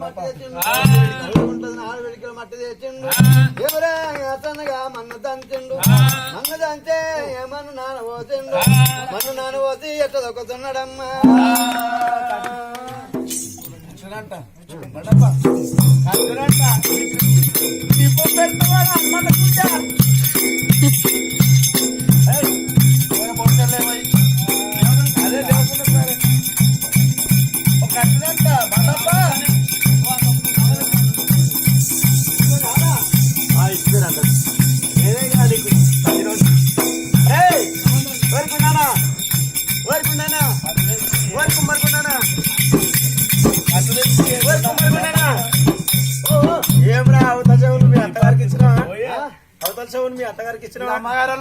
మట్టి తెచ్చిండు ఉంటుంది 4 పిడికల మట్టి తెచ్చిండు ఎవరే అతనుగా మన్ను దంచిండు మన్ను దంచే ఏమన్ను నాన్న పోతుండు మన్ను నాన్న పోసి ఎట్ట దొక్కుతున్నాడమ్మా ఏమరా అవతల చెవులు మీ అత్తగారికి ఇచ్చిన అవతల చెవులు మీ అత్తగారికి ఇచ్చిన అమ్మగారు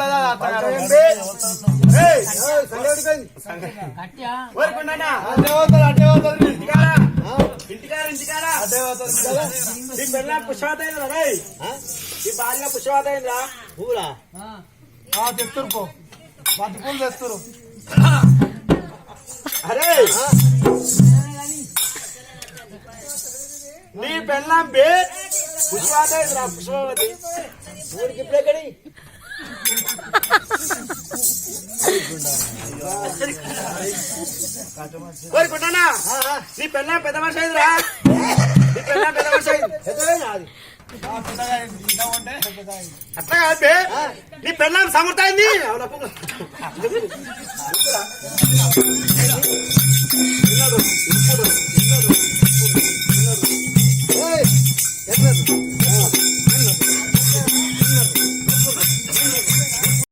ఇంటికాడ పుష్పవత అయిందా ఈ బాల్య పుష్పవత అయిందా పూరా తెస్తురు పో బంతి పూలు తెస్తురు అరే నీ పెళ్ళాం బే పుష్పవత అయిందిరా పుష్పవతి ఊరికి ఇప్పుడే కడి కోరుకుంటానా నీ పెళ్ళాం పెద్ద మనిషి అయిందిరా నీ పెళ్ళాం పెద్ద మనిషి అయింది అట్లా కాదు నీ పెళ్ళాం సమర్థమైంది అవునా